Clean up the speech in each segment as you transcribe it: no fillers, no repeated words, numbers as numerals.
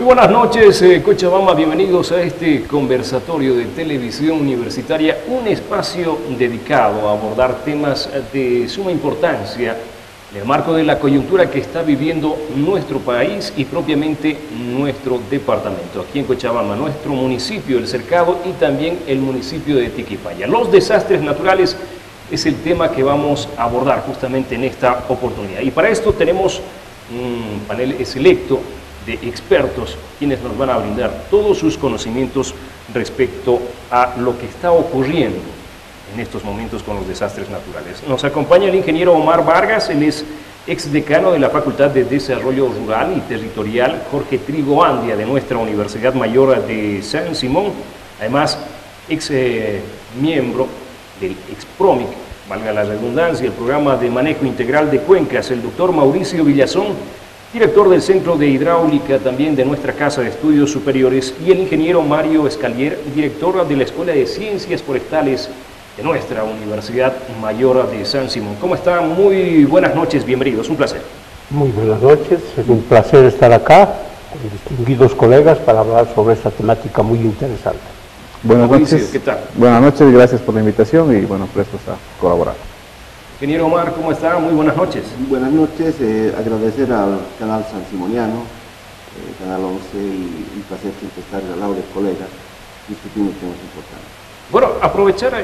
Muy buenas noches, Cochabamba, bienvenidos a este conversatorio de televisión universitaria, un espacio dedicado a abordar temas de suma importancia en el marco de la coyuntura que está viviendo nuestro país y propiamente nuestro departamento, aquí en Cochabamba, nuestro municipio, El Cercado y también el municipio de Tiquipaya. Los desastres naturales es el tema que vamos a abordar justamente en esta oportunidad. Y para esto tenemos un panel selecto de expertos quienes nos van a brindar todos sus conocimientos respecto a lo que está ocurriendo en estos momentos con los desastres naturales. Nos acompaña el ingeniero Omar Vargas, él es exdecano de la Facultad de Desarrollo Rural y Territorial Jorge Trigo Andia de nuestra Universidad Mayor de San Simón, además ex miembro del EXPROMIC, valga la redundancia, el Programa de Manejo Integral de Cuencas, el doctor Mauricio Villazón, director del Centro de Hidráulica también de nuestra Casa de Estudios Superiores, y el ingeniero Mario Escalier, director de la Escuela de Ciencias Forestales de nuestra Universidad Mayor de San Simón. ¿Cómo están? Muy buenas noches, bienvenidos, un placer. Muy buenas noches, es un placer estar acá con distinguidos colegas para hablar sobre esta temática muy interesante. Buenas Mauricio, noches. ¿qué tal? Buenas noches, gracias por la invitación y bueno, prestos a colaborar. Ingeniero Omar, ¿cómo está? Muy buenas noches. Buenas noches, agradecer al canal San Simoniano, Canal 11, y un placer siempre estar al lado de colegas discutiendo temas importantes. Bueno, aprovechar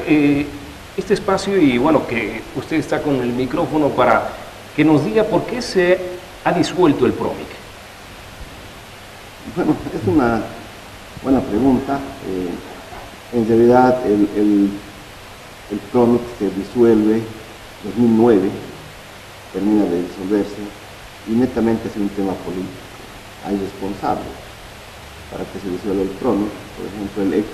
este espacio y bueno, que usted está con el micrófono para que nos diga por qué se ha disuelto el PROMIC. Bueno, es una buena pregunta. En realidad el PROMIC se disuelve en 2009, termina de disolverse y netamente es un tema político. Hay responsables para que se disuelva el PROMIC, por ejemplo el ex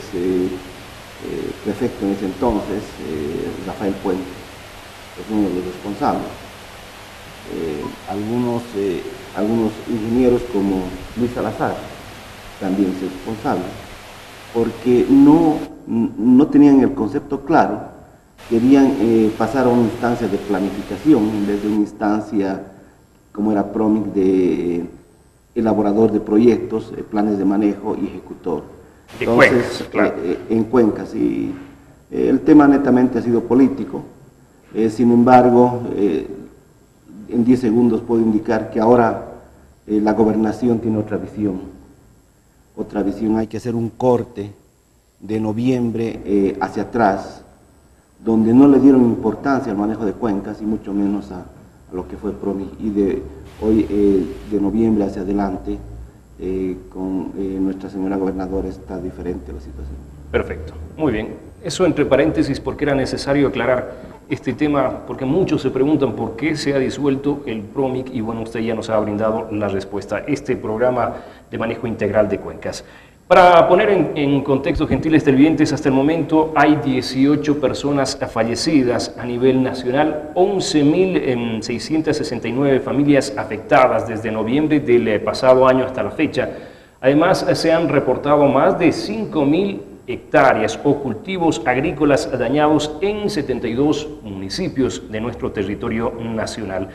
prefecto en ese entonces, Rafael Puente, es uno de los responsables. Algunos ingenieros como Luis Salazar también son responsables, porque no tenían el concepto claro, querían pasar a una instancia de planificación en vez de una instancia como era PROMIC de elaborador de proyectos, planes de manejo y ejecutor. Entonces, Cuencas, claro. En Cuencas, y el tema netamente ha sido político. Sin embargo, en 10 segundos puedo indicar que ahora la gobernación tiene otra visión. Otra visión, hay que hacer un corte de noviembre hacia atrás, donde no le dieron importancia al manejo de Cuencas y mucho menos a lo que fue PROMIC, y de hoy, de noviembre hacia adelante, con nuestra señora gobernadora está diferente la situación. Perfecto, muy bien. Eso entre paréntesis porque era necesario aclarar este tema, porque muchos se preguntan por qué se ha disuelto el PROMIC y bueno, usted ya nos ha brindado la respuesta. Este programa de manejo integral de cuencas. Para poner en contexto, gentiles televidentes, hasta el momento hay 18 personas fallecidas a nivel nacional, 11.669 familias afectadas desde noviembre del pasado año hasta la fecha. Además, se han reportado más de 5.000 hectáreas o cultivos agrícolas dañados en 72 municipios de nuestro territorio nacional.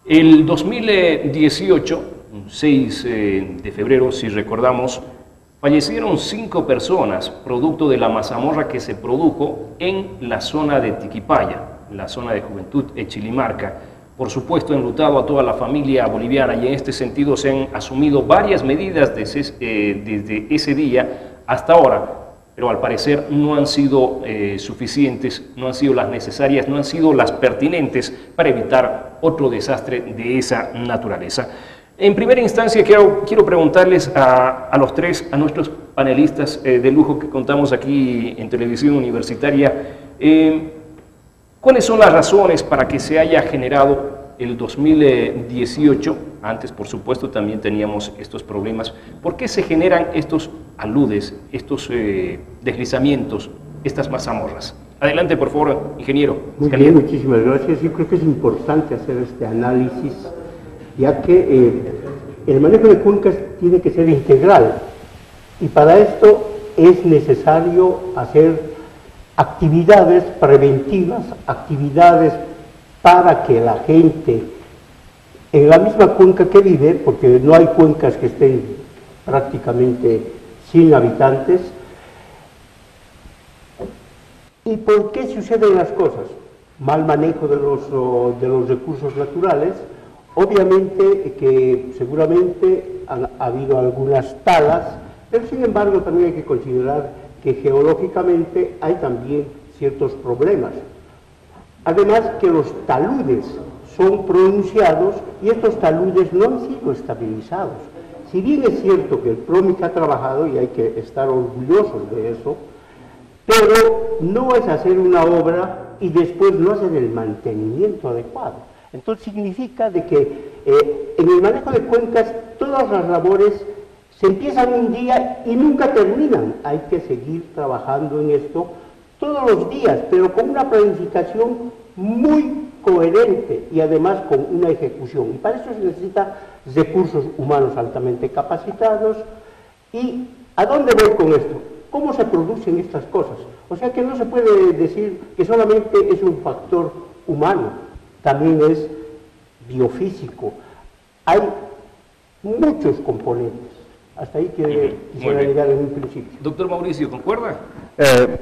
El 2018, 6 de febrero, si recordamos, fallecieron 5 personas producto de la mazamorra que se produjo en la zona de Tiquipaya, la zona de Juventud Echilimarca. Por supuesto, enlutado a toda la familia boliviana, y en este sentido se han asumido varias medidas desde ese día hasta ahora, pero al parecer no han sido suficientes, no han sido las necesarias, no han sido las pertinentes para evitar otro desastre de esa naturaleza. En primera instancia, quiero preguntarles a los tres, a nuestros panelistas de lujo que contamos aquí en Televisión Universitaria, ¿cuáles son las razones para que se haya generado el 2018? Antes, por supuesto, también teníamos estos problemas. ¿Por qué se generan estos aludes, estos deslizamientos, estas mazamorras? Adelante, por favor, ingeniero. Muy bien, muchísimas gracias. Yo creo que es importante hacer este análisis, ya que el manejo de cuencas tiene que ser integral, y para esto es necesario hacer actividades preventivas, actividades para que la gente en la misma cuenca que vive, porque no hay cuencas que estén prácticamente sin habitantes. ¿Y por qué suceden las cosas? Mal manejo de los recursos naturales, obviamente que seguramente ha habido algunas talas, pero sin embargo también hay que considerar que geológicamente hay también ciertos problemas. Además que los taludes son pronunciados y estos taludes no han sido estabilizados. Si bien es cierto que el PROMIC ha trabajado y hay que estar orgullosos de eso, pero no es hacer una obra y después no hacer el mantenimiento adecuado. Entonces significa de que en el manejo de cuencas todas las labores se empiezan un día y nunca terminan. Hay que seguir trabajando en esto todos los días, pero con una planificación muy coherente y además con una ejecución. Y para eso se necesita recursos humanos altamente capacitados. ¿Y a dónde voy con esto? ¿Cómo se producen estas cosas? O sea que no se puede decir que solamente es un factor humano, también es biofísico. Hay muchos componentes. Hasta ahí quisiera llegar en un principio. Doctor Mauricio, ¿concuerda?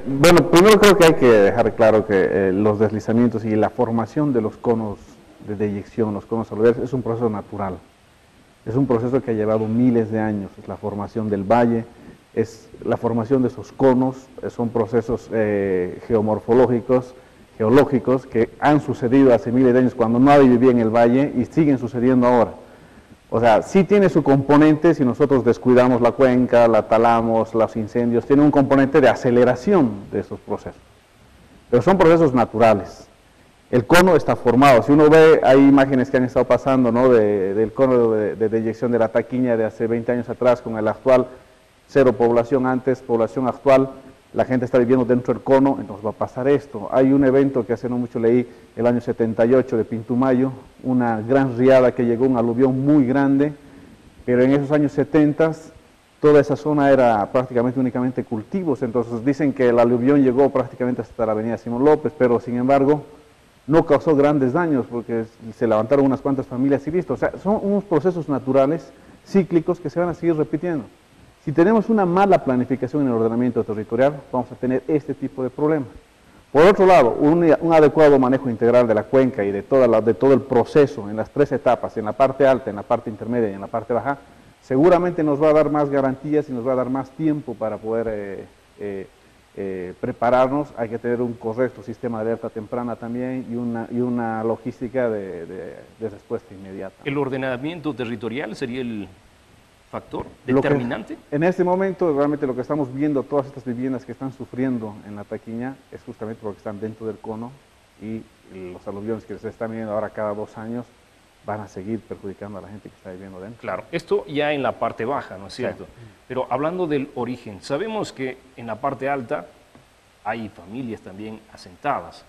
Bueno, primero creo que hay que dejar claro que los deslizamientos y la formación de los conos de deyección, los conos aluviales, es un proceso natural. Es un proceso que ha llevado miles de años. Es la formación del valle, es la formación de esos conos, son procesos geomorfológicos, geológicos, que han sucedido hace miles de años cuando nadie vivía en el valle y siguen sucediendo ahora. O sea, sí tiene su componente, si nosotros descuidamos la cuenca, la talamos, los incendios, tiene un componente de aceleración de esos procesos. Pero son procesos naturales. El cono está formado. Si uno ve, hay imágenes que han estado pasando, ¿no?, del cono de deyección de la Taquiña de hace 20 años atrás con el actual, cero población antes, población actual, la gente está viviendo dentro del cono, entonces va a pasar esto. Hay un evento que hace no mucho leí, el año 78 de Pintumayo, una gran riada que llegó, un aluvión muy grande, pero en esos años 70 toda esa zona era prácticamente únicamente cultivos, entonces dicen que el aluvión llegó prácticamente hasta la avenida Simón López, pero sin embargo no causó grandes daños porque se levantaron unas cuantas familias y listo. O sea, son unos procesos naturales, cíclicos, que se van a seguir repitiendo. Si tenemos una mala planificación en el ordenamiento territorial, vamos a tener este tipo de problemas. Por otro lado, un adecuado manejo integral de la cuenca y de todo el proceso en las tres etapas, en la parte alta, en la parte intermedia y en la parte baja, seguramente nos va a dar más garantías y nos va a dar más tiempo para poder prepararnos. Hay que tener un correcto sistema de alerta temprana también y una logística de respuesta inmediata. ¿El ordenamiento territorial sería el factor determinante? En este momento realmente lo que estamos viendo, todas estas viviendas que están sufriendo en la Taquiña, es justamente porque están dentro del cono y los aluviones que se están viendo ahora cada 2 años van a seguir perjudicando a la gente que está viviendo dentro. Claro, esto ya en la parte baja, ¿no es cierto? Sí. Pero hablando del origen, sabemos que en la parte alta hay familias también asentadas.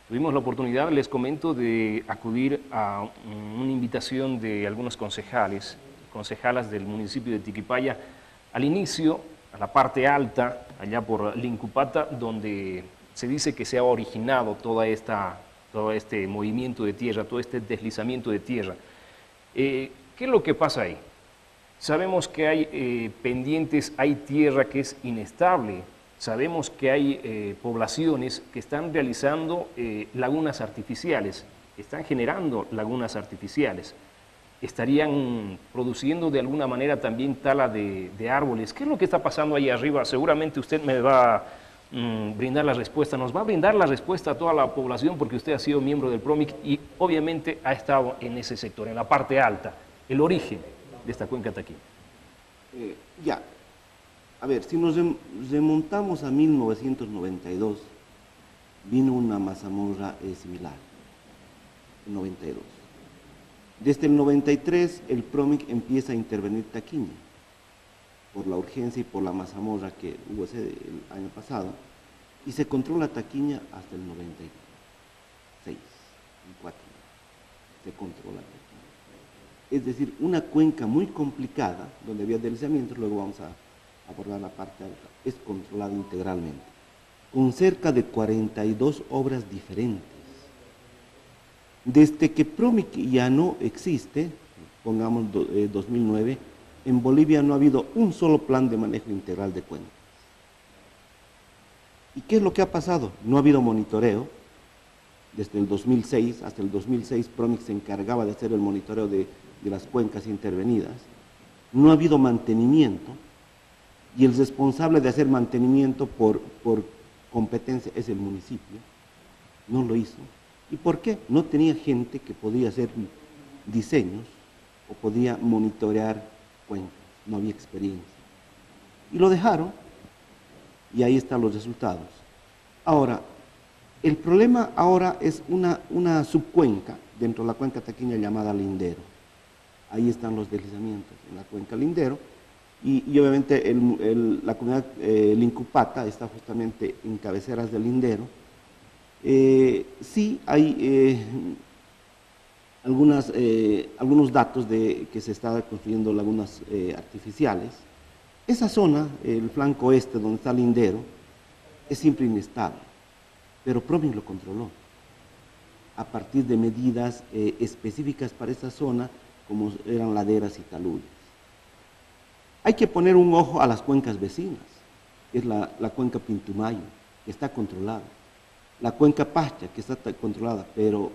Tuvimos la oportunidad, les comento, de acudir a una invitación de algunos concejalas del municipio de Tiquipaya, al inicio, a la parte alta, allá por Lincupata, donde se dice que se ha originado todo este movimiento de tierra, todo este deslizamiento de tierra. ¿Qué es lo que pasa ahí? Sabemos que hay pendientes, hay tierra que es inestable, sabemos que hay poblaciones que están realizando lagunas artificiales, están generando lagunas artificiales. Estarían produciendo de alguna manera también tala de árboles. ¿Qué es lo que está pasando ahí arriba? Seguramente usted me va a brindar la respuesta, nos va a brindar la respuesta a toda la población porque usted ha sido miembro del PROMIC y obviamente ha estado en ese sector, en la parte alta, el origen de esta cuenca Taquiña. A ver, si nos remontamos a 1992, vino una mazamorra similar, en 92. Desde el 93 el PROMIC empieza a intervenir Taquiña por la urgencia y por la mazamorra que hubo el año pasado y se controla Taquiña hasta el 96, en 4 años, se controla Taquiña. Es decir, una cuenca muy complicada donde había deslizamientos, luego vamos a abordar la parte alta, es controlada integralmente, con cerca de 42 obras diferentes. Desde que PROMIC ya no existe, pongamos 2009, en Bolivia no ha habido un solo plan de manejo integral de cuencas. ¿Y qué es lo que ha pasado? No ha habido monitoreo. Desde el 2006, hasta el 2006, PROMIC se encargaba de hacer el monitoreo de las cuencas intervenidas. No ha habido mantenimiento, y el responsable de hacer mantenimiento por competencia es el municipio. No lo hizo. ¿Y por qué? No tenía gente que podía hacer diseños o podía monitorear cuencas. No había experiencia. Y lo dejaron, y ahí están los resultados. Ahora, el problema ahora es una subcuenca dentro de la cuenca taqueña llamada Lindero. Ahí están los deslizamientos en la cuenca Lindero, y obviamente la comunidad Lincupata está justamente en cabeceras del Lindero. Sí hay algunos datos de que se está construyendo lagunas artificiales. Esa zona, el flanco oeste donde está Lindero, es siempre inestable, pero PROMIC lo controló a partir de medidas específicas para esa zona, como eran laderas y taludes. Hay que poner un ojo a las cuencas vecinas, que es la cuenca Pintumayo, que está controlada, la cuenca Pacha, que está controlada, pero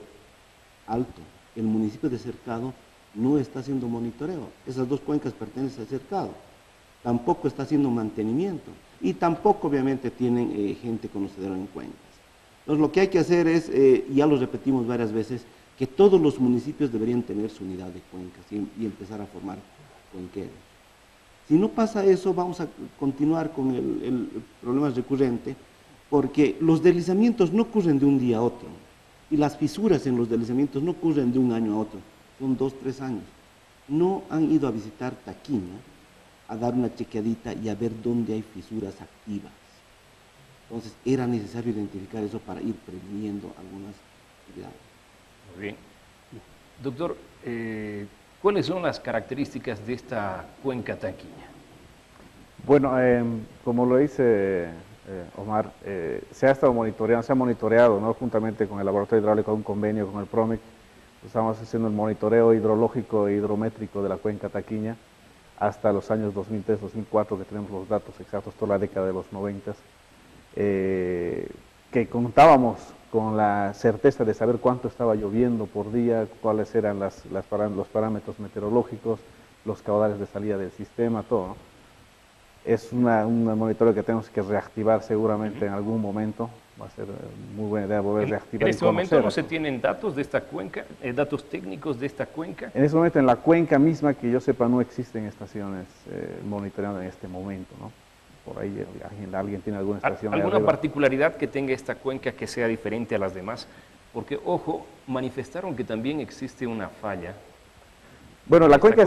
alto, el municipio de Cercado no está haciendo monitoreo. Esas dos cuencas pertenecen a Cercado, tampoco está haciendo mantenimiento, y tampoco obviamente tienen gente conocedora en cuencas. Entonces lo que hay que hacer es, y ya lo repetimos varias veces, que todos los municipios deberían tener su unidad de cuencas y empezar a formar cuenqueros. Si no pasa eso, vamos a continuar con el problema recurrente, porque los deslizamientos no ocurren de un día a otro, y las fisuras en los deslizamientos no ocurren de un año a otro, son 2, 3 años. No han ido a visitar Taquiña, a dar una chequeadita y a ver dónde hay fisuras activas. Entonces era necesario identificar eso para ir previniendo algunas actividades. Muy bien. Doctor, ¿cuáles son las características de esta cuenca taqueña? Bueno, como lo dice Omar, se ha estado monitoreando, se ha monitoreado, ¿no?, juntamente con el Laboratorio Hidráulico, un convenio con el PROMIC. Estamos haciendo el monitoreo hidrológico e hidrométrico de la cuenca taqueña hasta los años 2003-2004, que tenemos los datos exactos, toda la década de los 90, que contábamos con la certeza de saber cuánto estaba lloviendo por día, cuáles eran los parámetros meteorológicos, los caudales de salida del sistema, todo, ¿no? Es un monitoreo que tenemos que reactivar seguramente en algún momento. Va a ser muy buena idea volver a reactivar. ¿En este momento no se tienen datos de esta cuenca, datos técnicos de esta cuenca? En este momento en la cuenca misma, que yo sepa, no existen estaciones monitoreando en este momento, ¿no? Por ahí alguien tiene alguna estación. ¿Alguna particularidad que tenga esta cuenca que sea diferente a las demás? Porque, ojo, manifestaron que también existe una falla. Bueno, la cuenca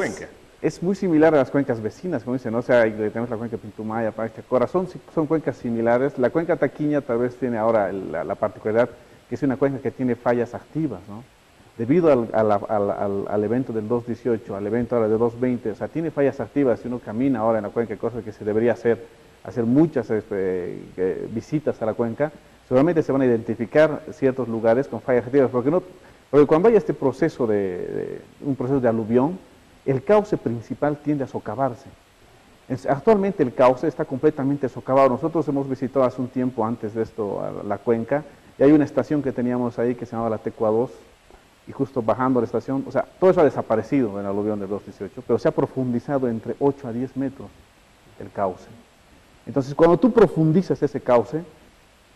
es muy similar a las cuencas vecinas, como dicen, ¿no? O sea, tenemos la cuenca Pintumaya, Pacha, Corazón, son cuencas similares. La cuenca taqueña tal vez tiene ahora la particularidad que es una cuenca que tiene fallas activas, ¿no? Debido al evento del 2.18, al evento ahora de 2.20, o sea, tiene fallas activas. Si uno camina ahora en la cuenca, cosa que se debería hacer muchas visitas a la cuenca, seguramente se van a identificar ciertos lugares con fallas activas, porque cuando hay este proceso un proceso de aluvión, el cauce principal tiende a socavarse. Actualmente el cauce está completamente socavado. Nosotros hemos visitado hace un tiempo antes de esto la cuenca, y hay una estación que teníamos ahí que se llamaba la Tecua 2, y justo bajando la estación, o sea, todo eso ha desaparecido en el aluvión del 2.18, pero se ha profundizado entre 8 a 10 metros el cauce. Entonces, cuando tú profundizas ese cauce,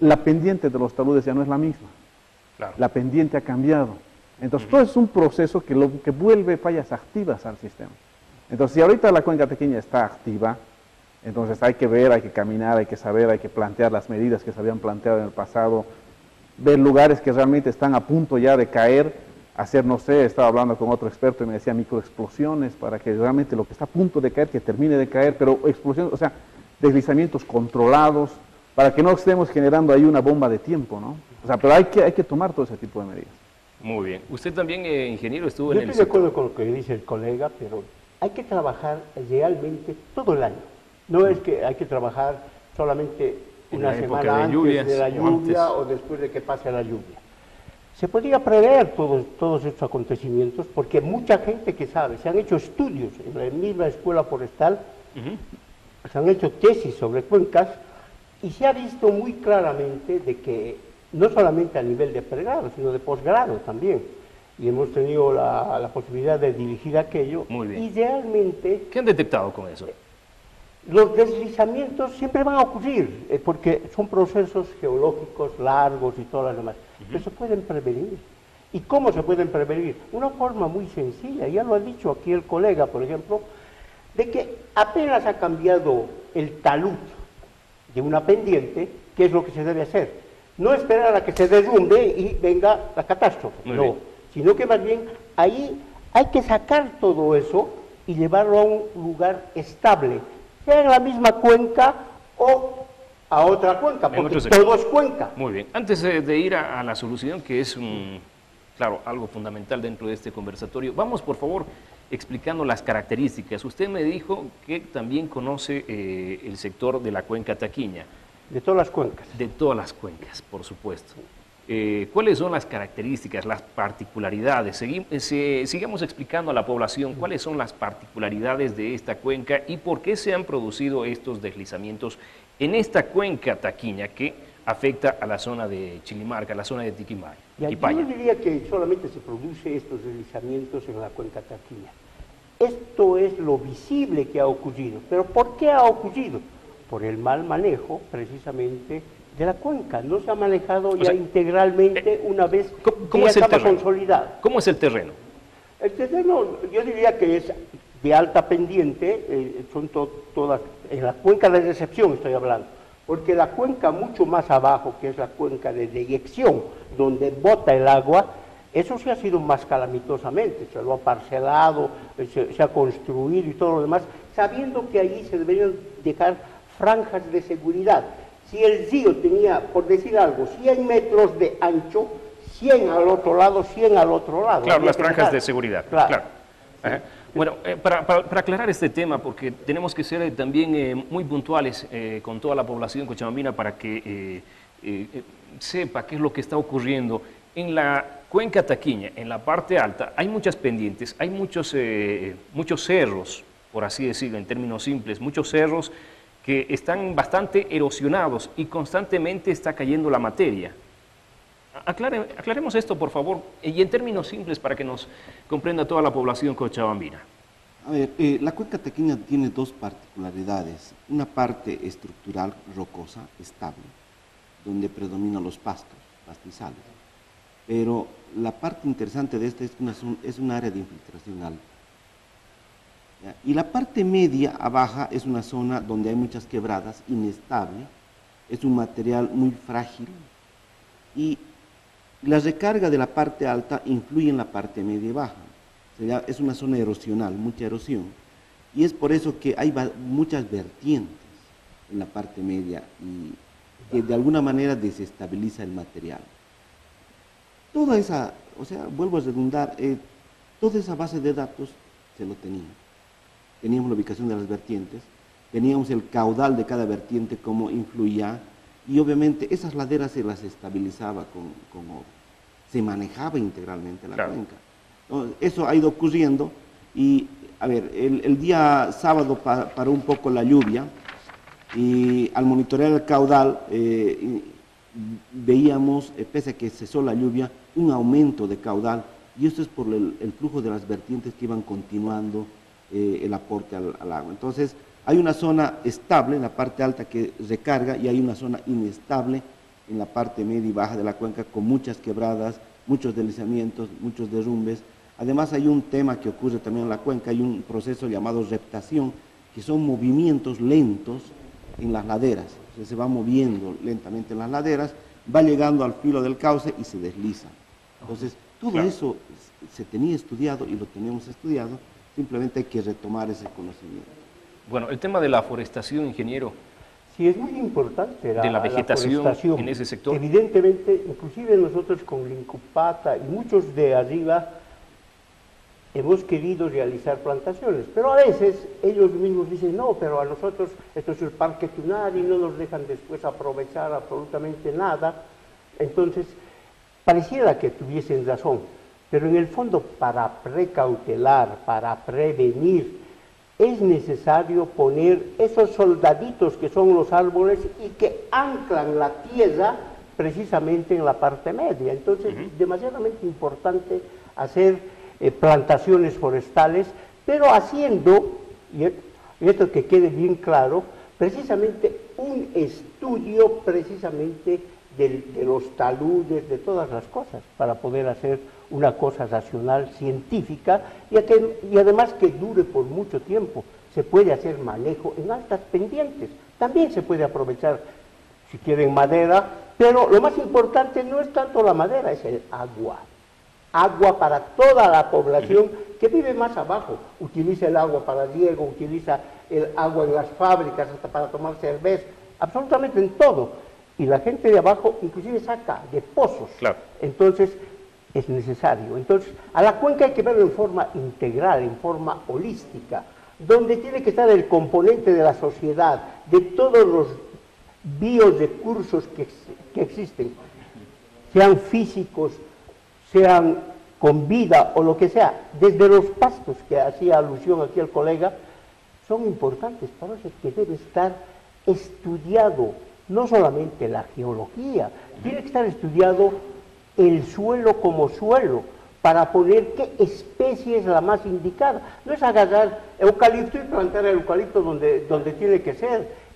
la pendiente de los taludes ya no es la misma. Claro. La pendiente ha cambiado. Entonces, todo es un proceso que vuelve fallas activas al sistema. Entonces, si ahorita la cuenca taqueña está activa, entonces hay que ver, hay que caminar, hay que saber, hay que plantear las medidas que se habían planteado en el pasado, ver lugares que realmente están a punto ya de caer, hacer, no sé, estaba hablando con otro experto y me decía microexplosiones para que realmente lo que está a punto de caer, que termine de caer, pero explosiones, o sea, deslizamientos controlados, para que no estemos generando ahí una bomba de tiempo, ¿no? O sea, pero hay que tomar todo ese tipo de medidas. Muy bien. Usted también, ingeniero, estuvo en el... Yo estoy de acuerdo con lo que dice el colega, pero hay que trabajar realmente todo el año. No es que hay que trabajar solamente una semana antes de la lluvia o después de que pase la lluvia. Se podría prever todos estos acontecimientos porque mucha gente que sabe, se han hecho estudios en la misma escuela forestal, se han hecho tesis sobre cuencas y se ha visto muy claramente de que no solamente a nivel de pregrado, sino de posgrado también. Y hemos tenido la posibilidad de dirigir aquello. Muy bien. Y realmente ¿Qué han detectado con eso? los deslizamientos siempre van a ocurrir, porque son procesos geológicos largos y todas las demás, pero se pueden prevenir. ¿Y cómo se pueden prevenir? Una forma muy sencilla, ya lo ha dicho aquí el colega, por ejemplo, de que apenas ha cambiado el talud de una pendiente, ¿qué es lo que se debe hacer? No esperar a que se derrumbe y venga la catástrofe, no, sino que más bien ahí hay que sacar todo eso y llevarlo a un lugar estable, sea en la misma cuenca o a otra cuenca, porque todo es cuenca. Muy bien. Antes de ir a la solución, que es, claro, algo fundamental dentro de este conversatorio, vamos, por favor, explicando las características. Usted me dijo que también conoce el sector de la cuenca Taquiña. De todas las cuencas. De todas las cuencas, por supuesto. ¿Cuáles son las características, las particularidades? Sigamos explicando a la población cuáles son las particularidades de esta cuenca y por qué se han producido estos deslizamientos en esta cuenca Taquiña que afecta a la zona de Chilimarca, a la zona de Tiquimaya. Yo diría que solamente se produce estos deslizamientos en la cuenca Taquiña. Esto es lo visible que ha ocurrido. ¿Pero por qué ha ocurrido? Por el mal manejo, precisamente, de la cuenca. No se ha manejado ya integralmente una vez que ya estaba consolidada. ¿Cómo es el terreno? El terreno, yo diría que es de alta pendiente, son todas, en la cuenca de recepción estoy hablando, porque la cuenca mucho más abajo, que es la cuenca de deyección, donde bota el agua, eso sí ha sido más calamitosamente, se lo ha parcelado, se ha construido y todo lo demás, sabiendo que allí se deberían dejar franjas de seguridad. Si el río tenía, por decir algo, 100 metros de ancho, 100 al otro lado, 100 al otro lado. Claro, las franjas de seguridad. Claro. Sí. Bueno, para aclarar este tema, porque tenemos que ser también muy puntuales con toda la población cochabambina para que sepa qué es lo que está ocurriendo. En la cuenca Taquiña, en la parte alta, hay muchas pendientes, hay muchos cerros, por así decirlo, en términos simples, muchos cerros que están bastante erosionados y constantemente está cayendo la materia. Aclaremos esto, por favor, y en términos simples para que nos comprenda toda la población cochabambina. A ver, la cuenca Taquiña tiene dos particularidades. Una parte estructural rocosa, estable, donde predominan los pastos, pastizales. Pero la parte interesante de esta es un área de infiltración alta. ¿Ya? Y la parte media a baja es una zona donde hay muchas quebradas, inestable, es un material muy frágil y la recarga de la parte alta influye en la parte media y baja. O sea, es una zona erosional, mucha erosión, y es por eso que hay muchas vertientes en la parte media y que de alguna manera desestabiliza el material. Toda esa, o sea, vuelvo a redundar, toda esa base de datos se lo tenía. Teníamos la ubicación de las vertientes, teníamos el caudal de cada vertiente, cómo influía, y obviamente esas laderas se las estabilizaba con oro. Se manejaba integralmente la cuenca. Entonces, eso ha ido ocurriendo y, a ver, el día sábado paró un poco la lluvia y al monitorear el caudal veíamos, pese a que cesó la lluvia, un aumento de caudal y esto es por el flujo de las vertientes que iban continuando el aporte al agua. Entonces, hay una zona estable en la parte alta que recarga y hay una zona inestable en la parte media y baja de la cuenca con muchas quebradas, muchos deslizamientos, muchos derrumbes. Además hay un tema que ocurre también en la cuenca, hay un proceso llamado reptación, que son movimientos lentos en las laderas. O sea, se va moviendo lentamente en las laderas, va llegando al filo del cauce y se desliza. Entonces, todo eso se tenía estudiado y lo tenemos estudiado, simplemente hay que retomar ese conocimiento. Bueno, el tema de la forestación, ingeniero. Sí, es muy importante de la vegetación forestación. En ese sector. Evidentemente, inclusive nosotros con Lincupata y muchos de arriba hemos querido realizar plantaciones, pero a veces ellos mismos dicen, no, pero a nosotros esto es el parque Tunari y no nos dejan después aprovechar absolutamente nada. Entonces, pareciera que tuviesen razón, pero en el fondo para precautelar, para prevenir, es necesario poner esos soldaditos que son los árboles y que anclan la tierra precisamente en la parte media. Entonces, demasiadamente importante hacer plantaciones forestales, pero haciendo, y esto que quede bien claro, precisamente un estudio precisamente de los taludes, de todas las cosas, para poder hacer una cosa racional, científica, y además que dure por mucho tiempo. Se puede hacer manejo en altas pendientes, también se puede aprovechar, si quieren, madera, pero lo más importante no es tanto la madera, es el agua. Agua para toda la población que vive más abajo. Utiliza el agua para riego, utiliza el agua en las fábricas, hasta para tomar cerveza, absolutamente en todo. Y la gente de abajo inclusive saca de pozos. Claro. Entonces, es necesario. Entonces, a la cuenca hay que verlo en forma integral, en forma holística, donde tiene que estar el componente de la sociedad, de todos los biorecursos que existen, sean físicos, sean con vida o lo que sea, desde los pastos que hacía alusión aquí el colega, son importantes, para eso que debe estar estudiado, no solamente la geología, tiene que estar estudiado el suelo como suelo, para poner qué especie es la más indicada. No es agarrar eucalipto y plantar el eucalipto donde tiene que ser.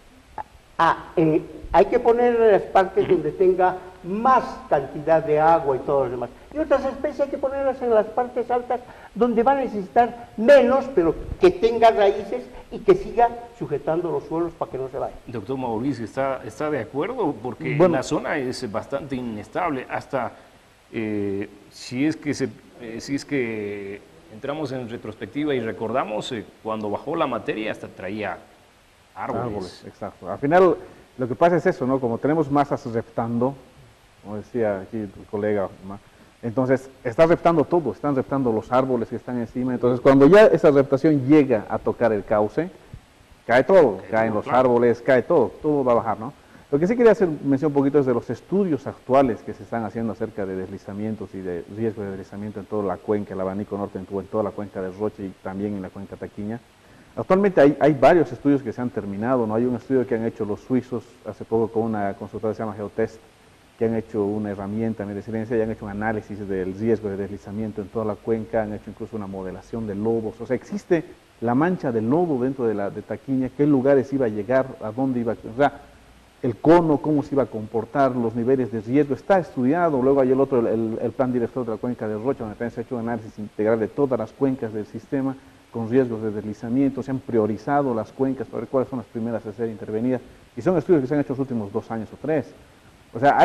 Hay que poner en las partes donde tenga más cantidad de agua y todo lo demás. Y otras especies hay que ponerlas en las partes altas donde va a necesitar menos, pero que tenga raíces y que siga sujetando los suelos para que no se vaya. Doctor Mauricio, ¿está de acuerdo? Porque bueno, la zona es bastante inestable, hasta si es que entramos en retrospectiva y recordamos cuando bajó la materia hasta traía árboles. Exacto. Al final lo que pasa es eso, ¿no? Como tenemos masas reptando, como decía aquí tu colega, ¿no? Entonces está reptando todo, están reptando los árboles que están encima. Entonces cuando ya esa reptación llega a tocar el cauce, cae todo, caen los árboles, cae todo va a bajar, ¿no? Lo que sí quería hacer mención un poquito es de los estudios actuales que se están haciendo acerca de deslizamientos y de riesgo de deslizamiento en toda la cuenca, el abanico norte, en toda la cuenca del Roche y también en la cuenca Taquiña. Actualmente hay varios estudios que se han terminado, ¿no? Hay un estudio que han hecho los suizos hace poco con una consultora que se llama Geotest, que han hecho una herramienta de resiliencia y han hecho un análisis del riesgo de deslizamiento en toda la cuenca, han hecho incluso una modelación de lodos. O sea, existe la mancha del lodo dentro de Taquiña, qué lugares iba a llegar, a dónde iba, o sea, el cono, cómo se iba a comportar, los niveles de riesgo, está estudiado. Luego hay el plan director de la cuenca del Roche, donde también se ha hecho un análisis integral de todas las cuencas del sistema con riesgos de deslizamiento, se han priorizado las cuencas para ver cuáles son las primeras a ser intervenidas, y son estudios que se han hecho los últimos 2 años o 3. O sea,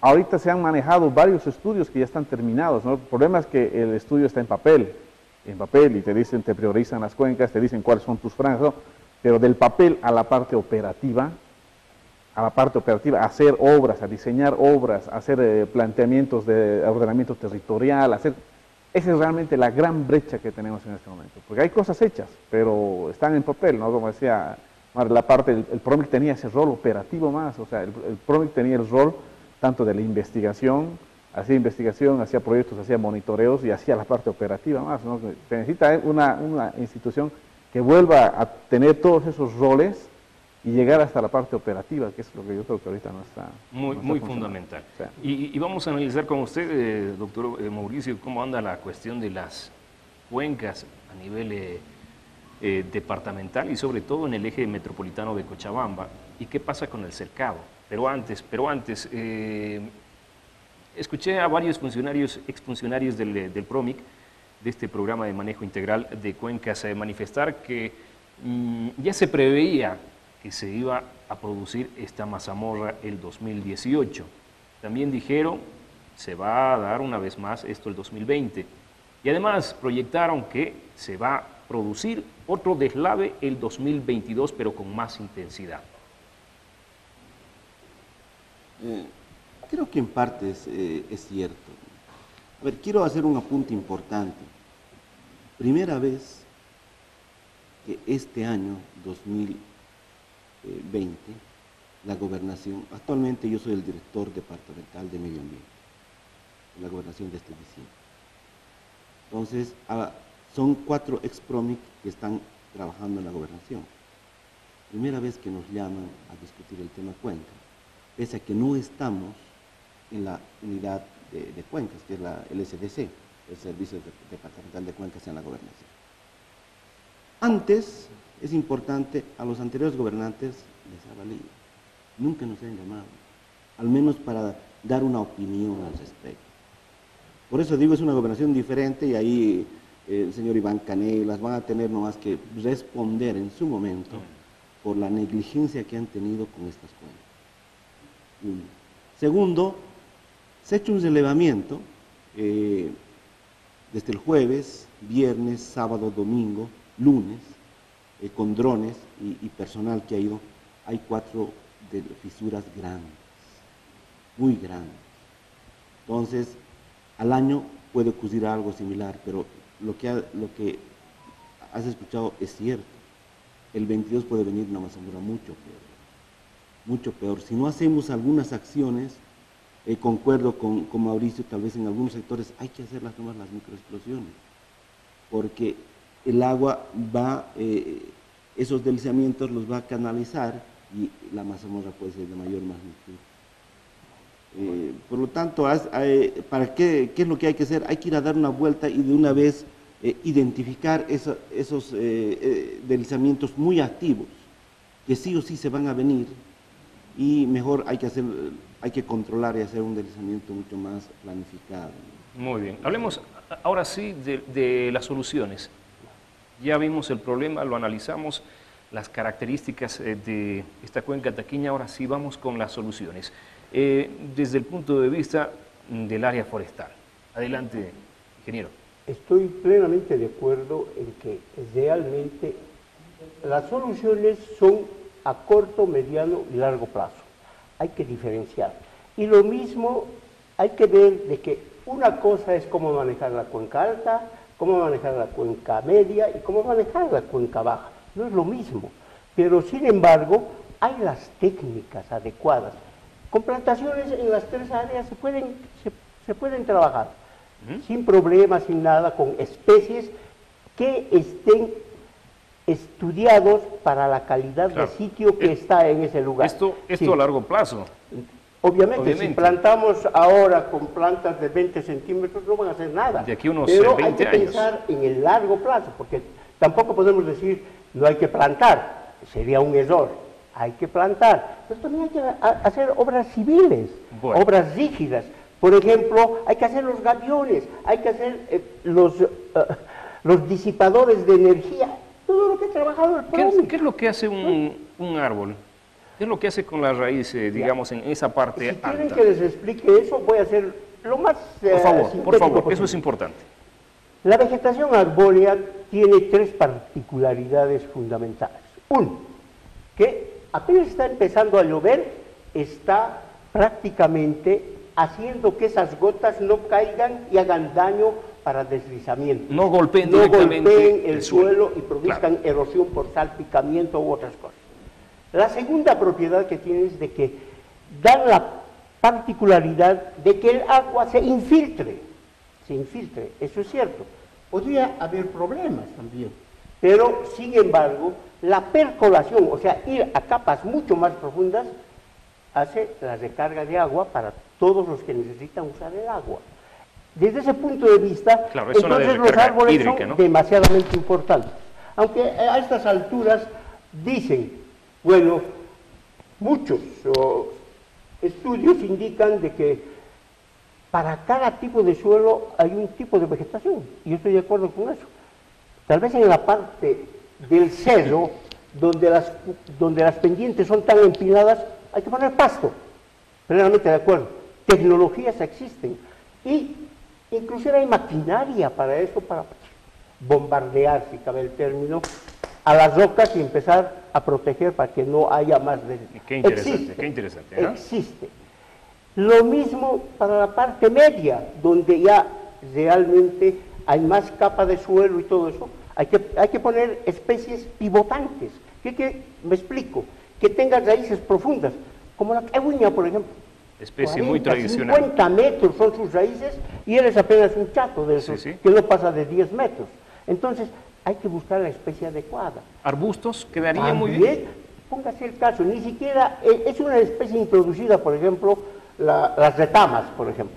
ahorita se han manejado varios estudios que ya están terminados, ¿no? El problema es que el estudio está en papel, y te dicen, te priorizan las cuencas, te dicen cuáles son tus franjas, ¿no? Pero del papel a la parte operativa, hacer obras, a diseñar obras, hacer planteamientos de ordenamiento territorial, esa es realmente la gran brecha que tenemos en este momento, porque hay cosas hechas, pero están en papel, ¿no? Como decía, el PROMIC tenía ese rol operativo más, o sea, el PROMIC tenía el rol tanto de la investigación, hacía proyectos, hacía monitoreos y hacía la parte operativa más, ¿no? Se necesita una institución que vuelva a tener todos esos roles y llegar hasta la parte operativa, que es lo que yo creo que ahorita no está Muy fundamental. O sea, y vamos a analizar con usted, doctor Mauricio, cómo anda la cuestión de las cuencas a nivel departamental y sobre todo en el eje metropolitano de Cochabamba, y qué pasa con el cercado. Pero antes, escuché a varios exfuncionarios del PROMIC, de este programa de manejo integral de cuencas, manifestar que ya se preveía que se iba a producir esta mazamorra el 2018. También dijeron, se va a dar una vez más esto el 2020. Y además proyectaron que se va a producir otro deslave el 2022, pero con más intensidad. Creo que en parte es cierto. A ver, quiero hacer un apunte importante. Primera vez que este año, 2020, la gobernación, actualmente yo soy el director departamental de medio ambiente, en la gobernación de este diciembre. Entonces, son 4 ex-PROMIC que están trabajando en la gobernación. Primera vez que nos llaman a discutir el tema Cuenca, pese a que no estamos en la unidad de cuencas, que es el SDC, el Servicio Departamental de Cuencas en la Gobernación. Antes, es importante, a los anteriores gobernantes les ha valido. Nunca nos han llamado, al menos para dar una opinión al respecto. Por eso digo, es una gobernación diferente y ahí el señor Iván Canelas van a tener nomás que responder en su momento por la negligencia que han tenido con estas cuentas. Uno. Segundo, se ha hecho un relevamiento desde el jueves, viernes, sábado, domingo, lunes, con drones y personal que ha ido. Hay 4 fisuras grandes, muy grandes. Entonces, al año puede ocurrir algo similar, pero lo que has escuchado es cierto. El 22 puede venir una mazamorra mucho peor. Si no hacemos algunas acciones, concuerdo con Mauricio, tal vez en algunos sectores hay que hacer las microexplosiones, porque el agua va, esos deslizamientos los va a canalizar y la mazamorra puede ser de mayor magnitud. Por lo tanto, ¿para qué es lo que hay que hacer? Hay que ir a dar una vuelta y de una vez identificar esos deslizamientos muy activos, que sí o sí se van a venir, y mejor hay que controlar y hacer un deslizamiento mucho más planificado. Muy bien. Hablemos ahora sí de las soluciones. Ya vimos el problema, lo analizamos, las características de esta cuenca taqueña, ahora sí vamos con las soluciones. Desde el punto de vista del área forestal. Adelante, ingeniero. Estoy plenamente de acuerdo en que realmente las soluciones son a corto, mediano y largo plazo. Hay que diferenciar. Y lo mismo hay que ver de que una cosa es cómo manejar la cuenca alta, cómo manejar la cuenca media y cómo manejar la cuenca baja. No es lo mismo. Pero sin embargo, hay las técnicas adecuadas. Con plantaciones en las 3 áreas se pueden trabajar sin problemas, sin nada, con especies que estén estudiados para la calidad de sitio que está en ese lugar. Esto a largo plazo. Obviamente, si plantamos ahora con plantas de 20 centímetros no van a hacer nada. De aquí unos pero 20 hay que años. pensar en el largo plazo, porque tampoco podemos decir no hay que plantar, sería un error. Hay que plantar, pero también hay que hacer obras civiles, obras rígidas. Por ejemplo, hay que hacer los gaviones, hay que hacer los disipadores de energía, todo lo que ha trabajado el PROMIC. ¿Qué es lo que hace un árbol? ¿Qué es lo que hace con las raíces, digamos, en esa parte alta? Si quieren que les explique eso, voy a hacer lo más por favor, eso es importante. La vegetación arbórea tiene 3 particularidades fundamentales. Uno, que apenas está empezando a llover, está prácticamente haciendo que esas gotas no caigan y hagan daño para deslizamiento. No golpeen no directamente golpeen el suelo y produzcan erosión por salpicamiento u otras cosas. La segunda propiedad que tiene es de que dan la particularidad de que el agua se infiltre, eso es cierto. Podría haber problemas también, pero sin embargo, la percolación, o sea, ir a capas mucho más profundas, hace la recarga de agua para todos los que necesitan usar el agua. Desde ese punto de vista, entonces los árboles hídrica, son demasiadamente importantes. Aunque a estas alturas dicen, bueno, muchos estudios indican de que para cada tipo de suelo hay un tipo de vegetación, y yo estoy de acuerdo con eso. Tal vez en la parte del cerro, donde las pendientes son tan empinadas, hay que poner pasto. Plenamente de acuerdo. Tecnologías existen. Y inclusive hay maquinaria para eso, para bombardear, si cabe el término, a las rocas y empezar a proteger para que no haya más de... Qué interesante, qué interesante. Existe. Lo mismo para la parte media, donde ya realmente hay más capa de suelo y todo eso. Hay que poner especies pivotantes. Me explico, que tengan raíces profundas, como la cahuiña, por ejemplo. especie muy 40, tradicional. 50 metros son sus raíces y él es apenas un chato de esos, Sí, sí. que no pasa de 10 metros. Entonces, hay que buscar la especie adecuada. Arbustos quedaría muy bien. También, póngase el caso, ni siquiera, es una especie introducida, por ejemplo, las retamas, por ejemplo.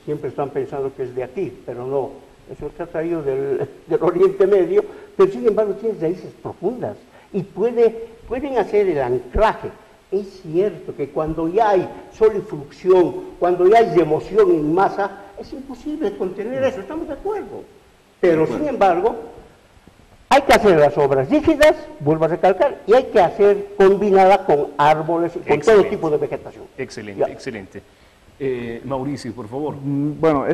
Siempre están pensando que es de aquí, pero no, eso está traído del Oriente Medio, pero sin embargo tiene raíces profundas y pueden hacer el anclaje. Es cierto que cuando ya hay solifluxión, cuando ya hay remoción en masa, es imposible contener eso, estamos de acuerdo. Pero sin embargo, hay que hacer las obras rígidas, vuelvo a recalcar, y hay que hacer combinada con árboles y con todo tipo de vegetación. Excelente, Ya. excelente. Mauricio, por favor. Bueno,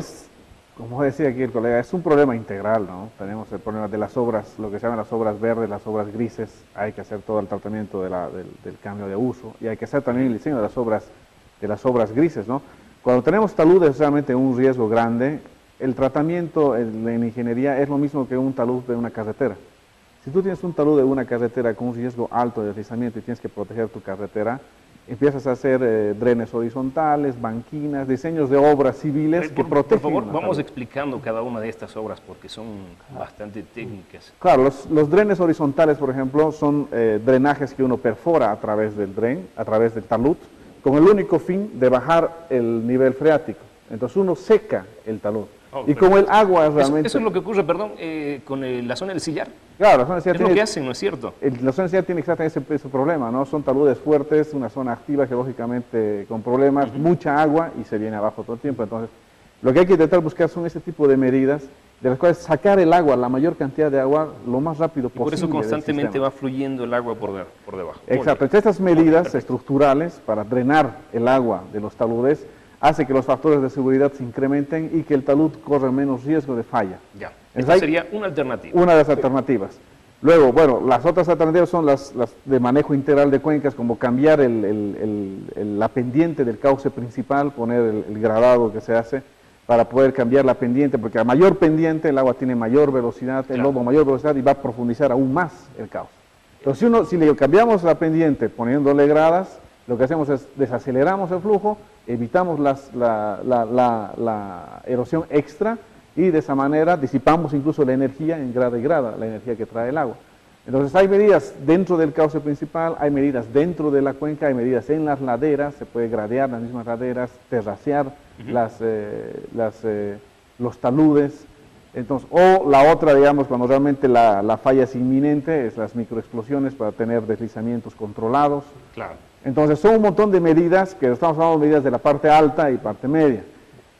como decía aquí el colega, es un problema integral, ¿no? Tenemos el problema de las obras, lo que se llaman las obras verdes, las obras grises, hay que hacer todo el tratamiento del cambio de uso y hay que hacer también el diseño de las obras grises, ¿no? Cuando tenemos taludes es realmente un riesgo grande, el tratamiento en ingeniería es lo mismo que un talud de una carretera. Si tú tienes un talud de una carretera con un riesgo alto de deslizamiento y tienes que proteger tu carretera, empiezas a hacer drenes horizontales, banquinas, diseños de obras civiles que protegen. Por favor, una vamos talud. explicando cada una de estas obras porque son bastante técnicas. Claro, los drenes horizontales, por ejemplo, son drenajes que uno perfora a través del dren, a través del talud, con el único fin de bajar el nivel freático. Entonces uno seca el talud. Oh, y como el agua Eso, realmente... eso es lo que ocurre, perdón, con la zona del sillar. Claro, la zona de Es lo que hacen, ¿no es cierto? La zona de tiene exactamente ese problema, ¿no? Son taludes fuertes, una zona activa geológicamente con problemas, mucha agua y se viene abajo todo el tiempo. Entonces, lo que hay que intentar buscar son ese tipo de medidas de las cuales sacar el agua, la mayor cantidad de agua, lo más rápido Y posible. por eso del constantemente sistema. va fluyendo el agua por debajo. Muy Exacto. bien. Entonces, estas medidas estructurales para drenar el agua de los taludes hace que los factores de seguridad se incrementen y que el talud corra menos riesgo de falla. Ya, Entonces, esta hay sería una alternativa. una de las alternativas. Luego, bueno, las otras alternativas son las de manejo integral de cuencas, como cambiar la pendiente del cauce principal, poner el gradado que se hace para poder cambiar la pendiente, porque a mayor pendiente el agua tiene mayor velocidad, el Claro. lodo mayor velocidad y va a profundizar aún más el cauce. Entonces, si le cambiamos la pendiente poniéndole gradas, lo que hacemos es desaceleramos el flujo, evitamos la erosión extra y de esa manera disipamos incluso la energía en grada y grada, la energía que trae el agua. Entonces hay medidas dentro del cauce principal, hay medidas dentro de la cuenca, hay medidas en las laderas, se puede gradear las mismas laderas, terracear los taludes. Entonces, o la otra, digamos, cuando realmente la falla es inminente, es las microexplosiones para tener deslizamientos controlados. Claro. Entonces, son un montón de medidas, que estamos hablando de medidas de la parte alta y parte media.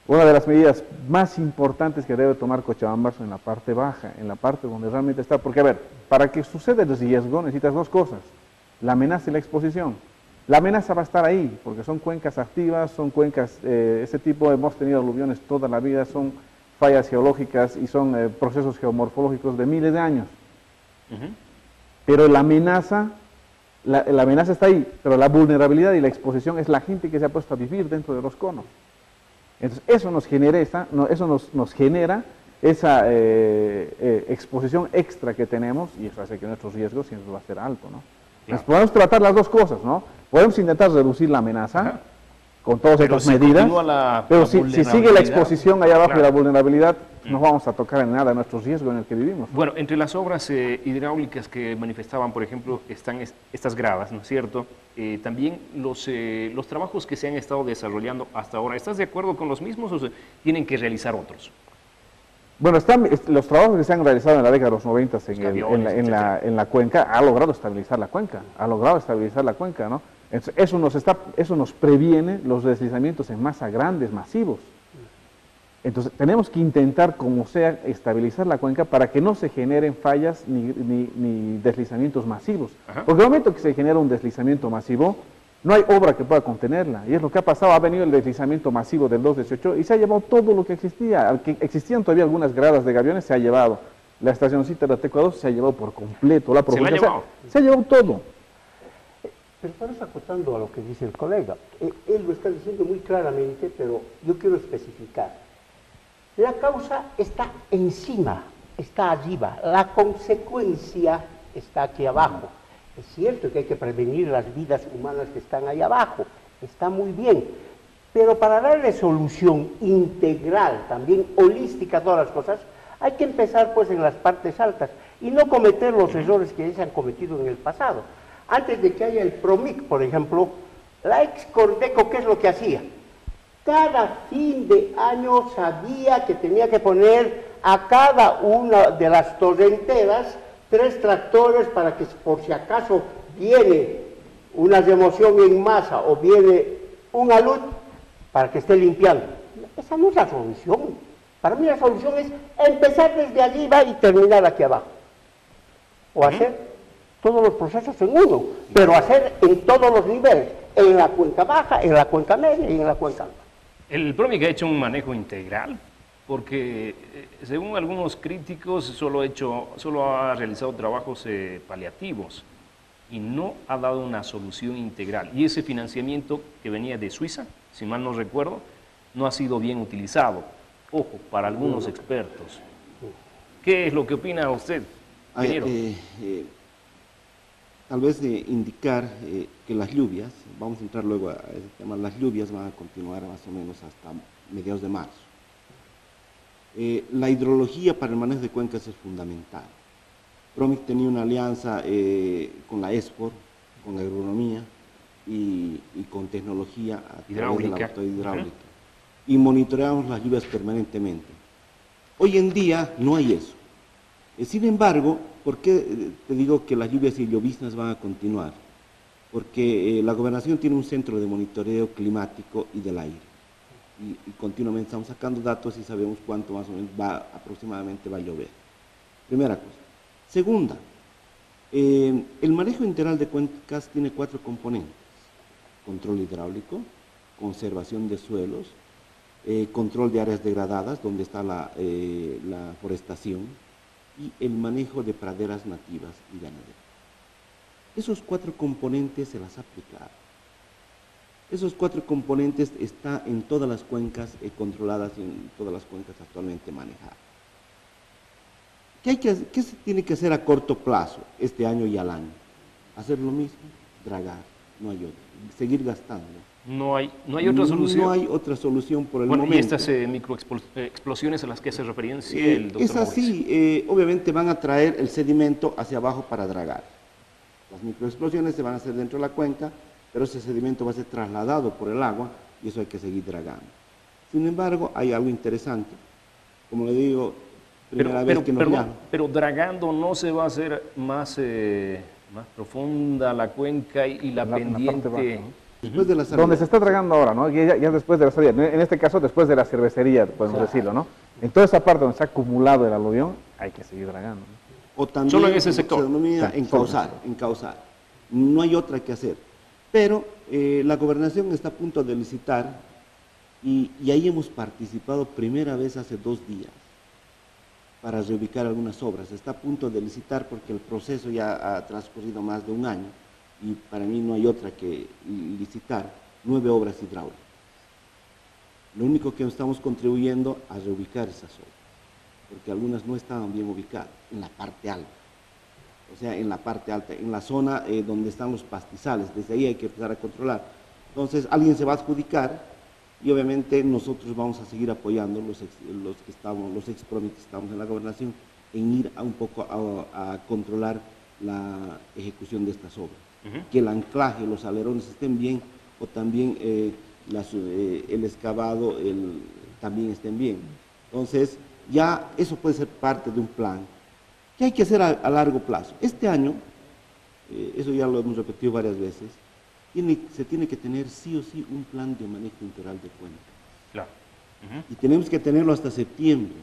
Una de las medidas más importantes que debe tomar Cochabamba es en la parte baja, en la parte donde realmente está. Porque, a ver, para que suceda el riesgo necesitas dos cosas, la amenaza y la exposición. La amenaza va a estar ahí, porque son cuencas activas, son cuencas, ese tipo, hemos tenido aluviones toda la vida, son fallas geológicas y son procesos geomorfológicos de miles de años. Pero la amenaza está ahí, pero la vulnerabilidad y la exposición es la gente que se ha puesto a vivir dentro de los conos. Entonces, eso nos genera esa exposición extra que tenemos y eso hace que nuestro riesgo siempre va a ser alto, ¿no? Entonces, podemos tratar las dos cosas, ¿no? Podemos intentar reducir la amenaza con todas Pero estas si medidas, continúa la pero si sigue la vulnerabilidad, exposición allá abajo de la claro. vulnerabilidad, no vamos a tocar en nada nuestro riesgo en el que vivimos. Bueno, entre las obras hidráulicas que manifestaban, por ejemplo, están estas gradas, ¿no es cierto? También los trabajos que se han estado desarrollando hasta ahora, ¿estás de acuerdo con los mismos o se tienen que realizar otros? Bueno, los trabajos que se han realizado en la década de los 90 en la cuenca ha logrado estabilizar la cuenca, ¿no? Entonces, eso nos previene los deslizamientos en masa grandes, masivos. Entonces, tenemos que intentar, como sea, estabilizar la cuenca para que no se generen fallas ni deslizamientos masivos. Porque el momento que se genera un deslizamiento masivo, no hay obra que pueda contenerla. Y es lo que ha pasado, ha venido el deslizamiento masivo del 218 y se ha llevado todo lo que existía. Al que existían todavía algunas gradas de gaviones, se ha llevado. La estacioncita de la Tecua 2 se ha llevado por completo. Se ha llevado todo. Pero estamos acotando a lo que dice el colega. Él lo está diciendo muy claramente, pero yo quiero especificar. La causa está encima, está arriba. La consecuencia está aquí abajo. Es cierto que hay que prevenir las vidas humanas que están ahí abajo. Está muy bien. Pero para darle solución integral, también holística a todas las cosas, hay que empezar pues en las partes altas y no cometer los errores que ya se han cometido en el pasado. Antes de que haya el PROMIC, por ejemplo, la ex Cordeco, ¿qué es lo que hacía? Cada fin de año sabía que tenía que poner a cada una de las torrenteras 3 tractores para que por si acaso viene una remoción en masa o viene un alud, para que esté limpiando. Esa no es la solución. Para mí la solución es empezar desde arriba y terminar aquí abajo. O hacer todos los procesos en uno, pero hacer en todos los niveles, en la cuenca baja, en la cuenca media y en la cuenca alta. El PROMIC ha hecho un manejo integral, porque según algunos críticos solo ha realizado trabajos paliativos y no ha dado una solución integral. Y ese financiamiento que venía de Suiza, si mal no recuerdo, no ha sido bien utilizado. Ojo, para algunos expertos. ¿Qué es lo que opina usted, ingeniero? Tal vez indicar que las lluvias, vamos a entrar luego a ese tema, las lluvias van a continuar más o menos hasta mediados de marzo. La hidrología para el manejo de cuencas es fundamental. PROMIC tenía una alianza con la ESPOR, con agronomía y con tecnología a través de la hidráulica. Y monitoreamos las lluvias permanentemente. Hoy en día no hay eso. Sin embargo, ¿por qué te digo que las lluvias y lloviznas van a continuar? Porque la gobernación tiene un centro de monitoreo climático y del aire. Y continuamente estamos sacando datos y sabemos cuánto más o menos aproximadamente va a llover. Primera cosa. Segunda, el manejo integral de cuencas tiene 4 componentes: control hidráulico, conservación de suelos, control de áreas degradadas, donde está la forestación, y el manejo de praderas nativas y ganaderas. Esos 4 componentes se las ha aplicado. Esos 4 componentes están en todas las cuencas controladas y en todas las cuencas actualmente manejadas. ¿Qué se tiene que hacer a corto plazo, este año y al año? Hacer lo mismo, dragar, no hay otra, seguir gastando. No hay otra solución. No hay otra solución por el momento. Y estas microexplosiones a las que hace referencia el doctor es así, obviamente van a traer el sedimento hacia abajo para dragar. Las microexplosiones se van a hacer dentro de la cuenca, pero ese sedimento va a ser trasladado por el agua y eso hay que seguir dragando. Sin embargo, hay algo interesante. Como le digo, pero dragando no se va a hacer más profunda la cuenca y la pendiente. Después de la salida. Donde se está dragando ahora, ¿no? Ya después de la salida, en este caso después de la cervecería, podemos decirlo, ¿no? En toda esa parte donde se ha acumulado el aluvión, hay que seguir dragando, ¿no? O también solo en ese sector. Encauzar. No hay otra que hacer. Pero la gobernación está a punto de licitar y ahí hemos participado primera vez hace 2 días para reubicar algunas obras. Está a punto de licitar porque el proceso ya ha transcurrido más de 1 año. Y para mí no hay otra que licitar 9 obras hidráulicas. Lo único que estamos contribuyendo a reubicar esas obras, porque algunas no estaban bien ubicadas, en la parte alta. O sea, en la parte alta, en la zona donde están los pastizales, desde ahí hay que empezar a controlar. Entonces, alguien se va a adjudicar y obviamente nosotros vamos a seguir apoyando los ex PROMIC que estamos en la gobernación, en ir un poco a controlar la ejecución de estas obras. Que el anclaje, los alerones estén bien, o también el excavado también estén bien. Entonces, ya eso puede ser parte de un plan. ¿Qué hay que hacer a largo plazo? Este año, eso ya lo hemos repetido varias veces, se tiene que tener sí o sí un plan de manejo integral de cuencas. Claro. Y tenemos que tenerlo hasta septiembre.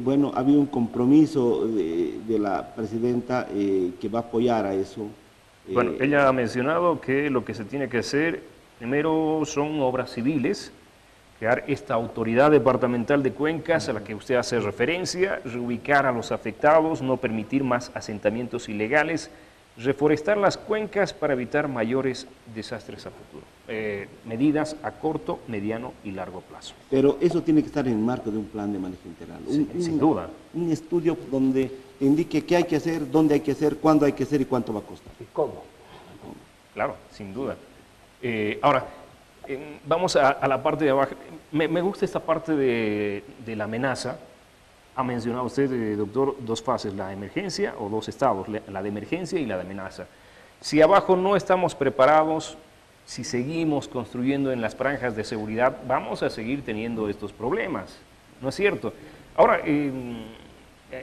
Bueno, ha habido un compromiso de la presidenta que va a apoyar a eso. Bueno, ella ha mencionado que lo que se tiene que hacer primero son obras civiles, crear esta autoridad departamental de cuencas a la que usted hace referencia, reubicar a los afectados, no permitir más asentamientos ilegales, reforestar las cuencas para evitar mayores desastres a futuro. Medidas a corto, mediano y largo plazo. Pero eso tiene que estar en el marco de un plan de manejo integral. Sin duda. Un estudio donde indique qué hay que hacer, dónde hay que hacer, cuándo hay que hacer y cuánto va a costar. ¿Y cómo? Claro, sin duda. Ahora, Vamos a la parte de abajo. Me gusta esta parte de la amenaza. Ha mencionado usted, doctor, dos fases, la emergencia o dos estados, la de emergencia y la de amenaza. Si abajo no estamos preparados, si seguimos construyendo en las franjas de seguridad, vamos a seguir teniendo estos problemas, ¿no es cierto? Ahora,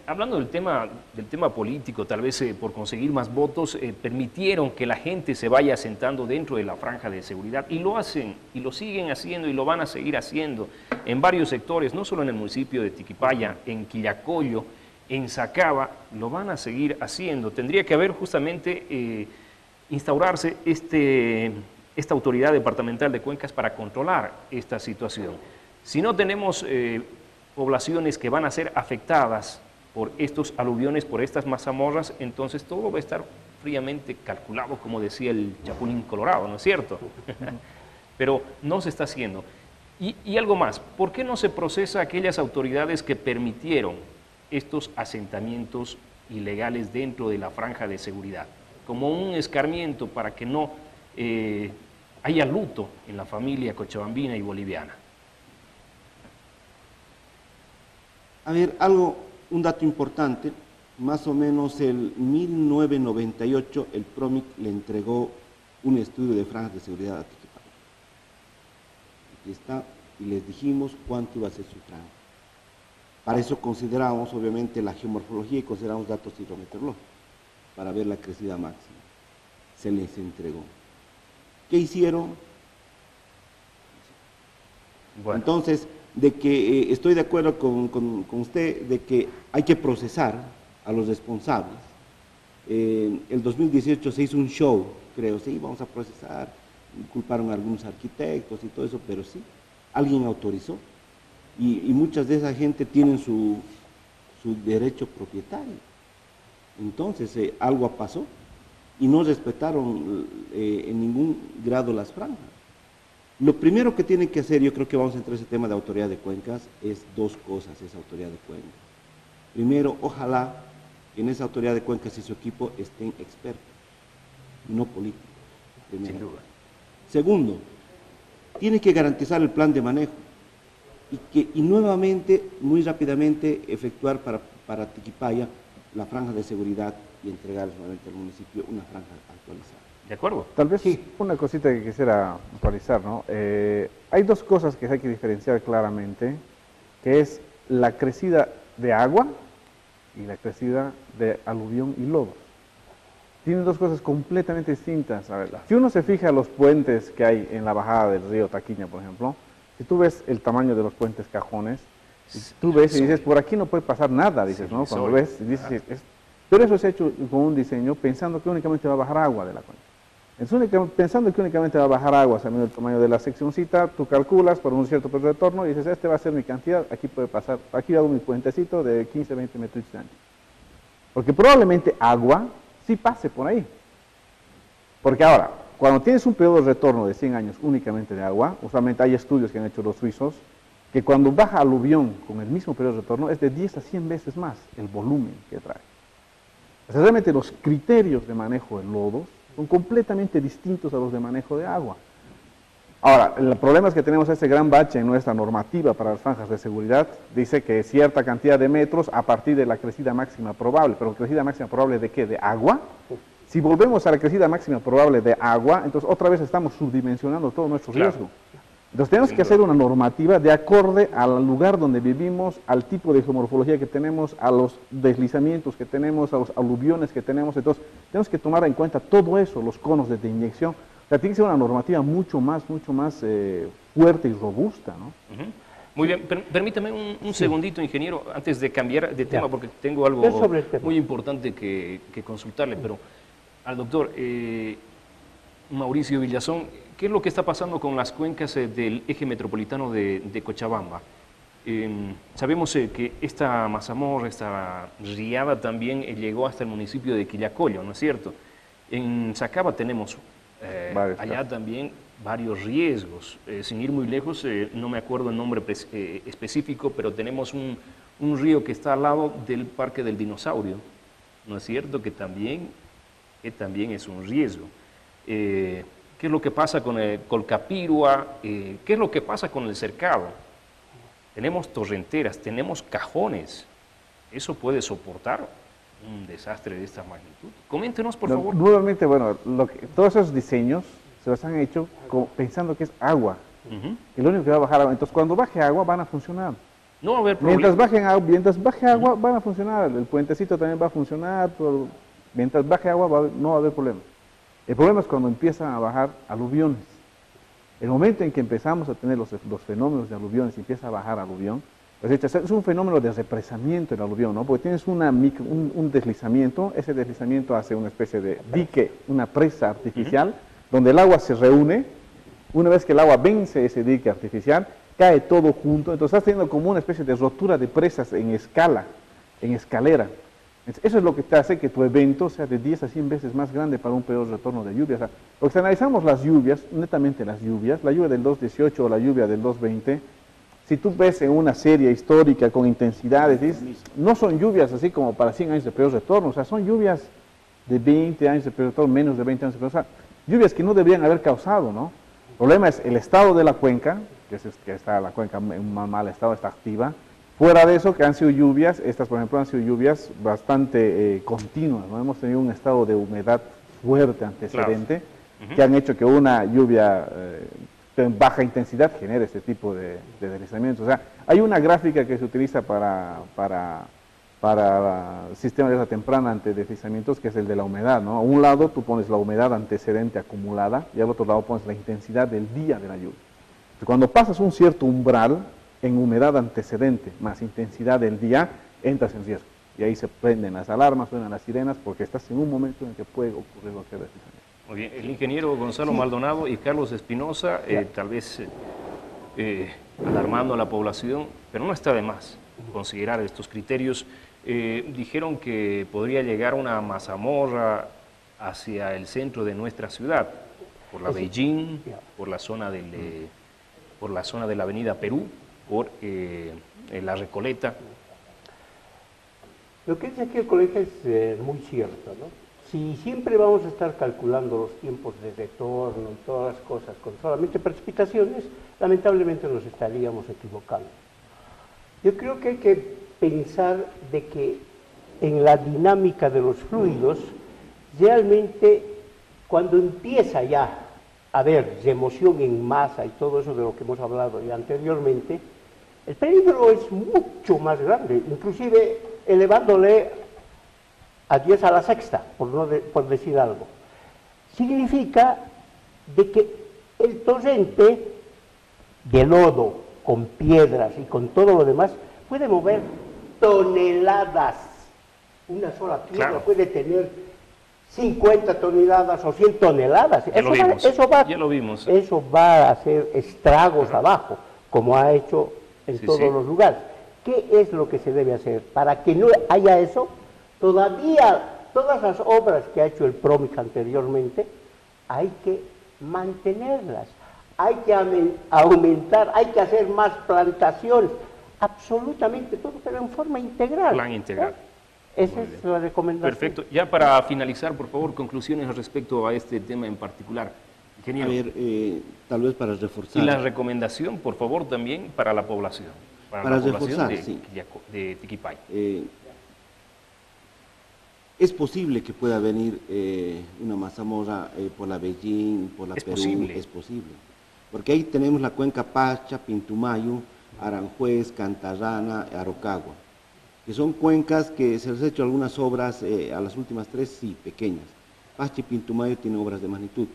hablando del tema político, tal vez por conseguir más votos, permitieron que la gente se vaya asentando dentro de la franja de seguridad y lo hacen, y lo siguen haciendo y lo van a seguir haciendo en varios sectores, no solo en el municipio de Tiquipaya, en Quillacollo, en Sacaba, lo van a seguir haciendo. Tendría que haber justamente instaurarse esta autoridad departamental de cuencas para controlar esta situación. Si no tenemos poblaciones que van a ser afectadas por estos aluviones, por estas mazamorras, entonces todo va a estar fríamente calculado, como decía el Chapulín Colorado, ¿no es cierto? Pero no se está haciendo. Y algo más, ¿por qué no se procesa a aquellas autoridades que permitieron estos asentamientos ilegales dentro de la franja de seguridad? Como un escarmiento para que no haya luto en la familia cochabambina y boliviana. A ver, un dato importante, más o menos en 1998 el PROMIC le entregó un estudio de franjas de seguridad a Tiquipaya. Aquí está, y les dijimos cuánto iba a ser su franja. Para eso consideramos obviamente la geomorfología y consideramos datos hidrometeorológicos, para ver la crecida máxima. Se les entregó. ¿Qué hicieron? Bueno. Entonces, de que estoy de acuerdo con usted de que hay que procesar a los responsables. El 2018 se hizo un show, creo, sí, vamos a procesar, culparon a algunos arquitectos y todo eso, pero sí, alguien autorizó y muchas de esa gente tienen su derecho propietario. Entonces, algo pasó y no respetaron en ningún grado las franjas. Lo primero que tienen que hacer, yo creo que vamos a entrar en ese tema de autoridad de cuencas, es dos cosas, esa autoridad de cuencas. Primero, ojalá que en esa autoridad de cuencas y su equipo estén expertos, no políticos. Primero. Sin duda. Segundo, tiene que garantizar el plan de manejo y nuevamente, muy rápidamente, efectuar para Tiquipaya la franja de seguridad y entregar nuevamente al municipio una franja actualizada. ¿De acuerdo? Tal vez sí. Una cosita que quisiera actualizar, ¿no? Hay dos cosas que hay que diferenciar claramente, que es la crecida de agua y la crecida de aluvión y lodos. Tienen dos cosas completamente distintas. A ver, si uno se fija en los puentes que hay en la bajada del río Taquiña, por ejemplo, si tú ves el tamaño de los puentes cajones, tú ves y dices, por aquí no puede pasar nada, dices, ¿no? Cuando ves, dices, pero eso se ha hecho con un diseño pensando que únicamente va a bajar agua de la cuenca. Entonces, pensando que únicamente va a bajar agua sabiendo el tamaño de la seccioncita, tú calculas por un cierto retorno y dices, este va a ser mi cantidad, aquí puede pasar, aquí hago mi puentecito de 15, 20 metros de ancho. Porque probablemente agua sí pase por ahí. Porque ahora, cuando tienes un periodo de retorno de 100 años únicamente de agua, usualmente hay estudios que han hecho los suizos, que cuando baja aluvión con el mismo periodo de retorno es de 10 a 100 veces más el volumen que trae. O sea, realmente los criterios de manejo de lodos son completamente distintos a los de manejo de agua. Ahora, el problema es que tenemos este gran bache en nuestra normativa para las franjas de seguridad. Dice que cierta cantidad de metros a partir de la crecida máxima probable. ¿Pero crecida máxima probable de qué? ¿De agua? Si volvemos a la crecida máxima probable de agua, entonces otra vez estamos subdimensionando todo nuestro riesgo. Entonces tenemos que hacer una normativa de acorde al lugar donde vivimos, al tipo de geomorfología que tenemos, a los deslizamientos que tenemos, a los aluviones que tenemos. Entonces tenemos que tomar en cuenta todo eso, los conos de inyección. O sea, tiene que ser una normativa mucho más fuerte y robusta, ¿no? Muy bien, permítame un segundito, ingeniero, antes de cambiar de tema, porque tengo algo muy importante que consultarle, pero al doctor Mauricio Villazón, ¿qué es lo que está pasando con las cuencas del eje metropolitano de Cochabamba? Sabemos que esta mazamorra, esta riada también llegó hasta el municipio de Quillacollo, ¿no es cierto? En Sacaba tenemos allá también varios riesgos. Sin ir muy lejos, no me acuerdo el nombre específico, pero tenemos un río que está al lado del Parque del Dinosaurio, ¿no es cierto? Que también es un riesgo. ¿Qué es lo que pasa con el Colcapirua? ¿Qué es lo que pasa con el cercado? Tenemos torrenteras, tenemos cajones. ¿Eso puede soportar un desastre de esta magnitud? Coméntenos, por favor. Nuevamente, bueno, todos esos diseños se los han hecho pensando que es agua. Y lo único que va a bajar agua. Entonces, cuando baje agua, van a funcionar. No va a haber problema. Mientras baje agua, van a funcionar. El puentecito también va a funcionar. Mientras baje agua, no va a haber problema. El problema es cuando empiezan a bajar aluviones. El momento en que empezamos a tener los fenómenos de aluviones y empieza a bajar aluvión, pues es un fenómeno de represamiento el aluvión, ¿no? Porque tienes un deslizamiento, ese deslizamiento hace una especie de dique, una presa artificial, donde el agua se reúne. Una vez que el agua vence ese dique artificial, cae todo junto, entonces estás teniendo como una especie de rotura de presas en escala, en escalera. Eso es lo que te hace que tu evento sea de 10 a 100 veces más grande para un peor retorno de lluvia. O sea, porque si analizamos las lluvias, netamente las lluvias, la lluvia del 218 o la lluvia del 220, si tú ves en una serie histórica con intensidades, no son lluvias así como para 100 años de peor retorno, o sea, son lluvias de 20 años de peor retorno, menos de 20 años de peor retorno, o sea, lluvias que no deberían haber causado, ¿no? El problema es el estado de la cuenca, que está la cuenca en un mal estado, está activa. Fuera de eso, que han sido lluvias, estas por ejemplo han sido lluvias bastante continuas, ¿no? Hemos tenido un estado de humedad fuerte antecedente, claro, que han hecho que una lluvia en baja intensidad genere este tipo de deslizamientos. O sea, hay una gráfica que se utiliza para sistemas de alerta temprana ante deslizamientos, que es el de la humedad, ¿no? A un lado tú pones la humedad antecedente acumulada y al otro lado pones la intensidad del día de la lluvia. Entonces, cuando pasas un cierto umbral en humedad antecedente más intensidad del día, entras en riesgo. Y ahí se prenden las alarmas, suenan las sirenas, porque estás en un momento en que puede ocurrir cualquier deslizamiento. Muy bien, el ingeniero Gonzalo Maldonado y Carlos Espinosa, tal vez alarmando a la población, pero no está de más considerar estos criterios. Dijeron que podría llegar una mazamorra hacia el centro de nuestra ciudad, por la Beijing, por la zona de la avenida Perú, por la Recoleta. Lo que dice aquí el colega es muy cierto, ¿no? Si siempre vamos a estar calculando los tiempos de retorno y todas las cosas con solamente precipitaciones, lamentablemente nos estaríamos equivocando. Yo creo que hay que pensar de que en la dinámica de los fluidos, realmente cuando empieza ya a haber remoción en masa y todo eso de lo que hemos hablado ya anteriormente, el peligro es mucho más grande, inclusive elevándole a 10 a la sexta, por decir algo. Significa de que el torrente de lodo, con piedras y con todo lo demás, puede mover toneladas. Una sola piedra, claro, puede tener 50 toneladas o 100 toneladas. Ya lo vimos. Eso va a hacer estragos abajo, como ha hecho en todos los lugares. ¿Qué es lo que se debe hacer? Para que no haya eso, todavía todas las obras que ha hecho el PROMIC anteriormente, hay que mantenerlas, hay que aumentar, hay que hacer más plantaciones, absolutamente todo, pero en forma integral. Plan integral. Esa es la recomendación. Perfecto. Ya para finalizar, por favor, conclusiones respecto a este tema en particular. Ingeniero. A ver, tal vez para reforzar. Y la recomendación, por favor, también para la población. Para la población reforzar, de Tiquipay. Es posible que pueda venir una mazamorra por la Beijing, por la Perú. Es posible. Porque ahí tenemos la cuenca Pacha, Pintumayo, Aranjuez, Cantarrana, Arocagua, que son cuencas que se les ha hecho algunas obras, a las últimas tres sí, pequeñas. Pacha y Pintumayo tienen obras de magnitud,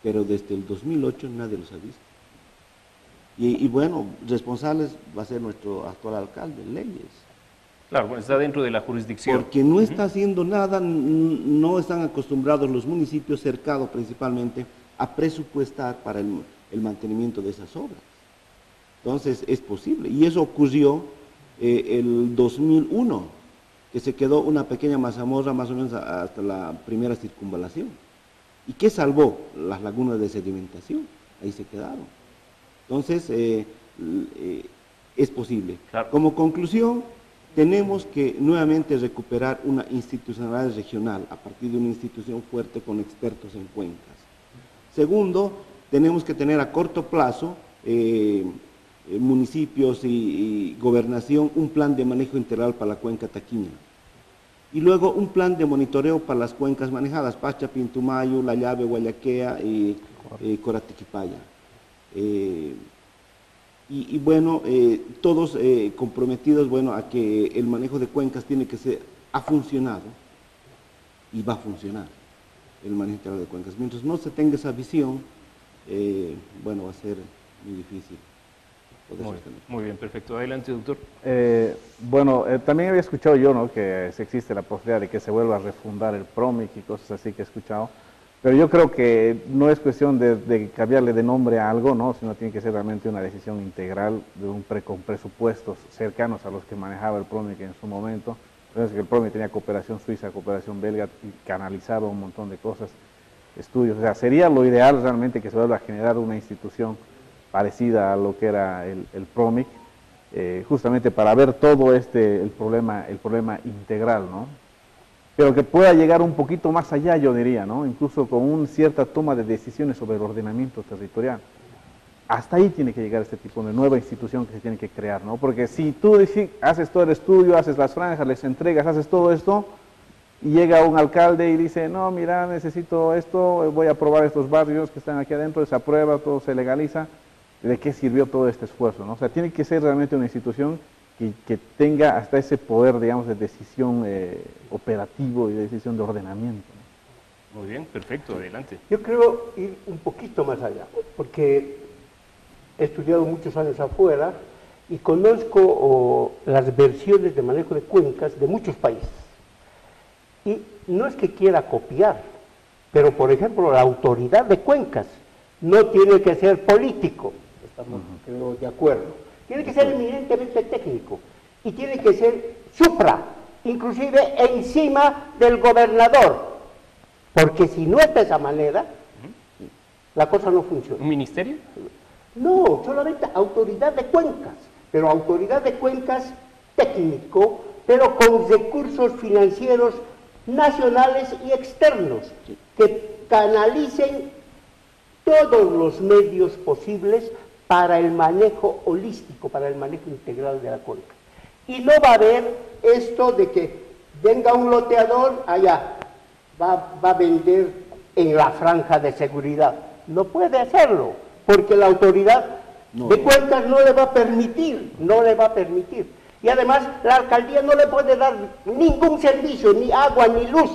pero desde el 2008 nadie los ha visto. Y bueno, responsables va a ser nuestro actual alcalde, Leyes. Claro, bueno, está dentro de la jurisdicción. Porque no está haciendo nada, no están acostumbrados los municipios cercados principalmente a presupuestar para el mantenimiento de esas obras. Entonces es posible, y eso ocurrió el 2001, que se quedó una pequeña mazamorra más o menos hasta la primera circunvalación. ¿Y qué salvó? Las lagunas de sedimentación, ahí se quedaron. Entonces es posible. Claro. Como conclusión, tenemos que nuevamente recuperar una institucionalidad regional a partir de una institución fuerte con expertos en cuencas. Segundo, tenemos que tener a corto plazo, municipios y gobernación, un plan de manejo integral para la cuenca Taquiña. Y luego un plan de monitoreo para las cuencas manejadas, Pacha, Pintumayo, La Llave, Guayaquea y Coratiquipaya. Y bueno, todos comprometidos, bueno, a que el manejo de cuencas tiene que ser, ha funcionado y va a funcionar el manejo integral de cuencas. Mientras no se tenga esa visión, bueno, va a ser muy difícil. Muy bien, perfecto. Adelante, doctor. Bueno, también había escuchado yo, ¿no?, que existe la posibilidad de que se vuelva a refundar el PROMIC y cosas así que he escuchado. Pero yo creo que no es cuestión de cambiarle de nombre a algo, ¿no?, sino tiene que ser realmente una decisión integral con presupuestos cercanos a los que manejaba el PROMIC en su momento. Entonces, que el PROMIC tenía cooperación suiza, cooperación belga y canalizaba un montón de cosas, estudios. O sea, sería lo ideal realmente que se vuelva a generar una institución parecida a lo que era el PROMIC, justamente para ver todo el problema integral, ¿no? Pero que pueda llegar un poquito más allá, yo diría, ¿no?, incluso con una cierta toma de decisiones sobre el ordenamiento territorial. Hasta ahí tiene que llegar este tipo de nueva institución que se tiene que crear, ¿no? Porque si tú haces todo el estudio, haces las franjas, les entregas, haces todo esto, y llega un alcalde y dice, no, mira, necesito esto, voy a aprobar estos barrios que están aquí adentro, se aprueba, todo se legaliza, ¿de qué sirvió todo este esfuerzo, no? O sea, tiene que ser realmente una institución que tenga hasta ese poder, digamos, de decisión operativo y de decisión de ordenamiento, ¿no? Muy bien, perfecto, adelante. Yo creo ir un poquito más allá, porque he estudiado muchos años afuera y conozco las versiones de manejo de cuencas de muchos países. Y no es que quiera copiar, pero por ejemplo la autoridad de cuencas no tiene que ser político, estamos creo de acuerdo. Tiene que ser eminentemente técnico y tiene que ser supra, inclusive encima del gobernador, porque si no es de esa manera, la cosa no funciona. ¿Un ministerio? No, solamente autoridad de cuencas, pero autoridad de cuencas técnico, pero con recursos financieros nacionales y externos, que canalicen todos los medios posibles para el manejo holístico, para el manejo integral de la cuenca. Y no va a haber esto de que venga un loteador allá, va a vender en la franja de seguridad. No puede hacerlo, porque la autoridad de cuencas no le va a permitir, Y además la alcaldía no le puede dar ningún servicio, ni agua, ni luz,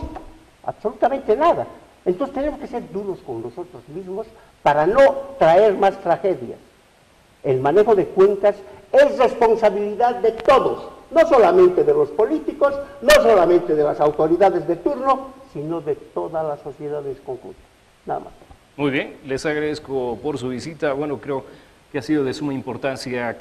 absolutamente nada. Entonces tenemos que ser duros con nosotros mismos para no traer más tragedias. El manejo de cuencas es responsabilidad de todos, no solamente de los políticos, no solamente de las autoridades de turno, sino de toda la sociedad en conjunto. Nada más. Muy bien, les agradezco por su visita. Bueno, creo que ha sido de suma importancia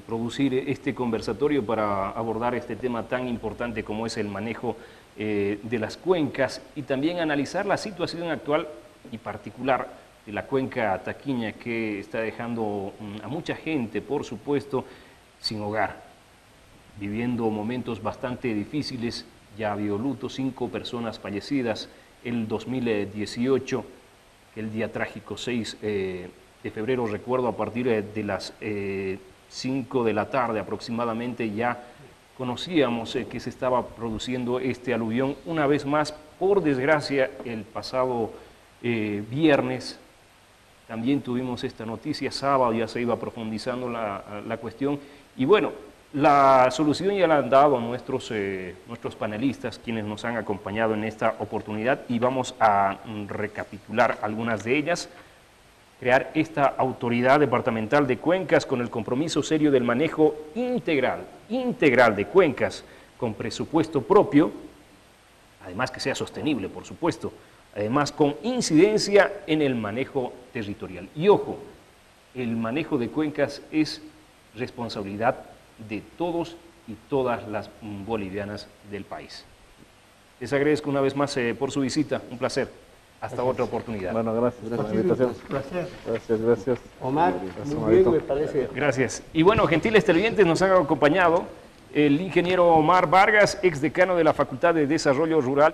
producir este conversatorio para abordar este tema tan importante como es el manejo de las cuencas y también analizar la situación actual y particular de la cuenca Taquiña, que está dejando a mucha gente, por supuesto, sin hogar, viviendo momentos bastante difíciles. Ya ha habido luto, 5 personas fallecidas el 2018, el día trágico 6 de febrero, recuerdo, a partir de las 5 de la tarde aproximadamente, ya conocíamos que se estaba produciendo este aluvión. Una vez más, por desgracia, el pasado viernes también tuvimos esta noticia, sábado ya se iba profundizando la cuestión, y bueno, la solución ya la han dado nuestros panelistas, quienes nos han acompañado en esta oportunidad, y vamos a recapitular algunas de ellas. Crear esta autoridad departamental de cuencas con el compromiso serio del manejo integral de cuencas, con presupuesto propio, además que sea sostenible, por supuesto, además con incidencia en el manejo territorial. Y ojo, el manejo de cuencas es responsabilidad de todos y todas las bolivianas del país. Les agradezco una vez más por su visita, un placer. Hasta otra oportunidad. Bueno, gracias por la invitación. Gracias. Omar, gracias, muy bien, me parece. Gracias. Y bueno, gentiles televidentes, nos han acompañado el ingeniero Omar Vargas, ex decano de la Facultad de Desarrollo Rural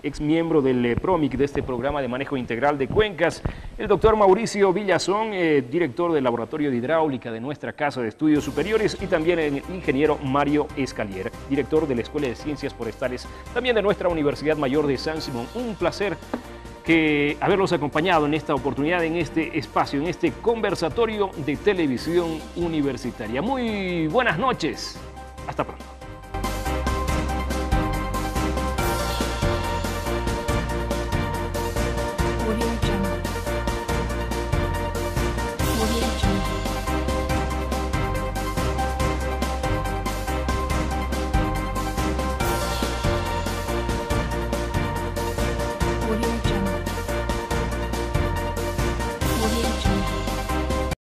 ex miembro del PROMIC, de este programa de manejo integral de cuencas, el doctor Mauricio Villazón, director del Laboratorio de Hidráulica de nuestra Casa de Estudios Superiores, y también el ingeniero Mario Escalier, director de la Escuela de Ciencias Forestales, también de nuestra Universidad Mayor de San Simón. Un placer haberlos acompañado en esta oportunidad, en este espacio, en este conversatorio de televisión universitaria. Muy buenas noches. Hasta pronto.